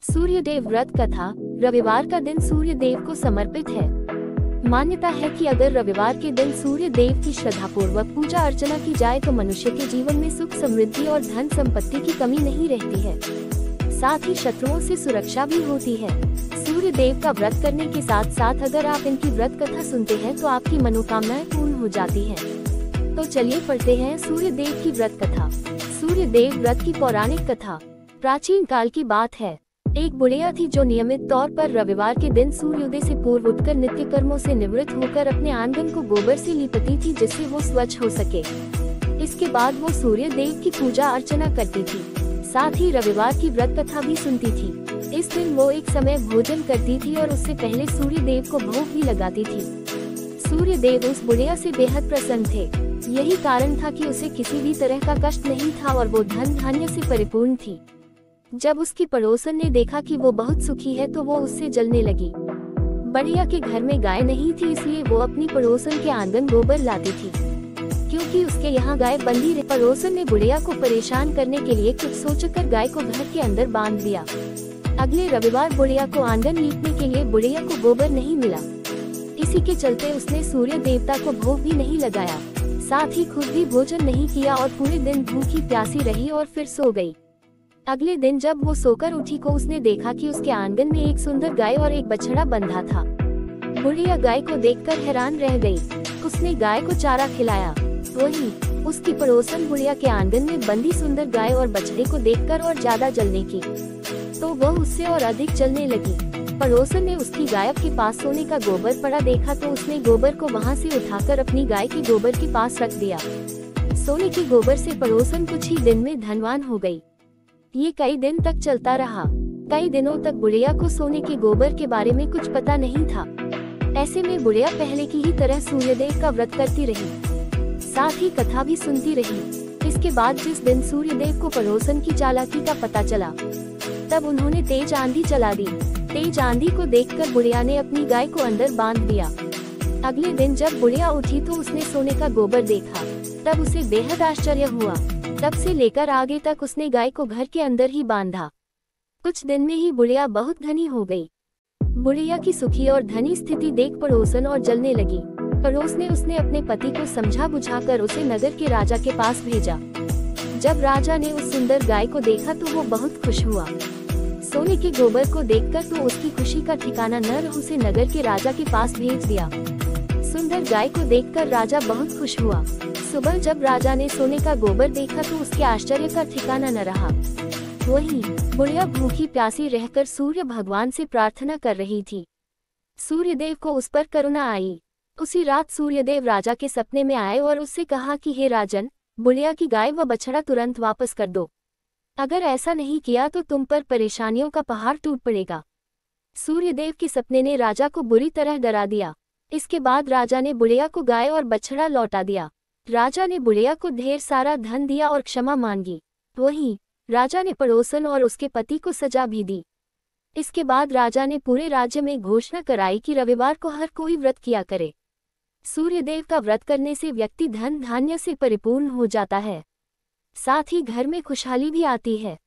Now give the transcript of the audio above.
सूर्यदेव व्रत कथा। रविवार का दिन सूर्य देव को समर्पित है। मान्यता है कि अगर रविवार के दिन सूर्य देव की श्रद्धापूर्वक पूजा अर्चना की जाए तो मनुष्य के जीवन में सुख समृद्धि और धन संपत्ति की कमी नहीं रहती है। साथ ही शत्रुओं से सुरक्षा भी होती है। सूर्य देव का व्रत करने के साथ साथ अगर आप इनकी व्रत कथा सुनते हैं तो आपकी मनोकामनाएं पूर्ण हो जाती हैं। तो चलिए पढ़ते हैं सूर्य देव की व्रत कथा। सूर्य देव व्रत की पौराणिक कथा। प्राचीन काल की बात है। एक बुढ़िया थी जो नियमित तौर पर रविवार के दिन सूर्योदय से पूर्व उठकर नित्य कर्मों से निवृत्त होकर अपने आंगन को गोबर से लीपती थी जिससे वो स्वच्छ हो सके। इसके बाद वो सूर्य देव की पूजा अर्चना करती थी। साथ ही रविवार की व्रत कथा भी सुनती थी। इस दिन वो एक समय भोजन करती थी और उससे पहले सूर्य देव को भोग भी लगाती थी। सूर्य देव उस बुढ़िया से बेहद प्रसन्न थे। यही कारण था कि उसे किसी भी तरह का कष्ट नहीं था और वो धन धान्य से परिपूर्ण थी। जब उसकी पड़ोसन ने देखा कि वो बहुत सुखी है तो वो उससे जलने लगी। बुढ़िया के घर में गाय नहीं थी, इसलिए वो अपनी पड़ोसन के आंगन गोबर लाती थी क्योंकि उसके यहाँ गाय बंधी रही। पड़ोसन ने बुढ़िया को परेशान करने के लिए कुछ सोचकर गाय को घर के अंदर बांध दिया। अगले रविवार बुढ़िया को आंगन लीपने के लिए बुढ़िया को गोबर नहीं मिला। इसी के चलते उसने सूर्य देवता को भोग भी नहीं लगाया, साथ ही खुद भी भोजन नहीं किया और पूरे दिन भूखी प्यासी रही और फिर सो गई। अगले दिन जब वो सोकर उठी को उसने देखा कि उसके आंगन में एक सुंदर गाय और एक बछड़ा बंधा था। बुढ़िया गाय को देखकर हैरान रह गई। उसने गाय को चारा खिलाया। वहीं उसकी पड़ोसन बुढ़िया के आंगन में बंधी सुंदर गाय और बछड़े को देखकर और ज्यादा जलने की, तो वह उससे और अधिक जलने लगी। पड़ोसन ने उसकी गाय के पास सोने का गोबर पड़ा देखा तो उसने गोबर को वहां से उठाकर अपनी गाय के गोबर के पास रख दिया। सोने के गोबर से पड़ोसन कुछ ही दिन में धनवान हो गई। ये कई दिन तक चलता रहा। कई दिनों तक बुढ़िया को सोने के गोबर के बारे में कुछ पता नहीं था। ऐसे में बुढ़िया पहले की ही तरह सूर्यदेव का व्रत करती रही, साथ ही कथा भी सुनती रही। इसके बाद जिस दिन सूर्यदेव को पड़ोसन की चालाकी का पता चला तब उन्होंने तेज आंधी चला दी। तेज आंधी को देखकर बुढ़िया ने अपनी गाय को अंदर बांध दिया। अगले दिन जब बुढ़िया उठी तो उसने सोने का गोबर देखा, तब उसे बेहद आश्चर्य हुआ। तब से लेकर आगे तक उसने गाय को घर के अंदर ही बांधा। कुछ दिन में ही बुढ़िया बहुत धनी हो गई। बुढ़िया की सुखी और धनी स्थिति देख पड़ोसन और जलने लगी। पड़ोस ने उसने अपने पति को समझा बुझाकर उसे नगर के राजा के पास भेजा। जब राजा ने उस सुंदर गाय को देखा तो वो बहुत खुश हुआ। सोने के गोबर को देखकर तो उसकी खुशी का ठिकाना न रहा, उसे नगर के राजा के पास भेज दिया। सुंदर गाय को देखकर राजा बहुत खुश हुआ। सुबह जब राजा ने सोने का गोबर देखा तो उसके आश्चर्य का ठिकाना न रहा। वहीं बुढ़िया भूखी प्यासी रहकर सूर्य भगवान से प्रार्थना कर रही थी। सूर्यदेव को उस पर करुणा आई। उसी रात सूर्यदेव राजा के सपने में आए और उससे कहा कि हे राजन, बुढ़िया की गाय व बछड़ा तुरंत वापस कर दो। अगर ऐसा नहीं किया तो तुम पर परेशानियों का पहाड़ टूट पड़ेगा। सूर्यदेव के सपने ने राजा को बुरी तरह डरा दिया। इसके बाद राजा ने बुढ़िया को गाय और बछड़ा लौटा दिया। राजा ने बुढ़िया को ढेर सारा धन दिया और क्षमा मांगी। वहीं राजा ने पड़ोसन और उसके पति को सजा भी दी। इसके बाद राजा ने पूरे राज्य में घोषणा कराई कि रविवार को हर कोई व्रत किया करे। सूर्यदेव का व्रत करने से व्यक्ति धन धान्य से परिपूर्ण हो जाता है, साथ ही घर में खुशहाली भी आती है।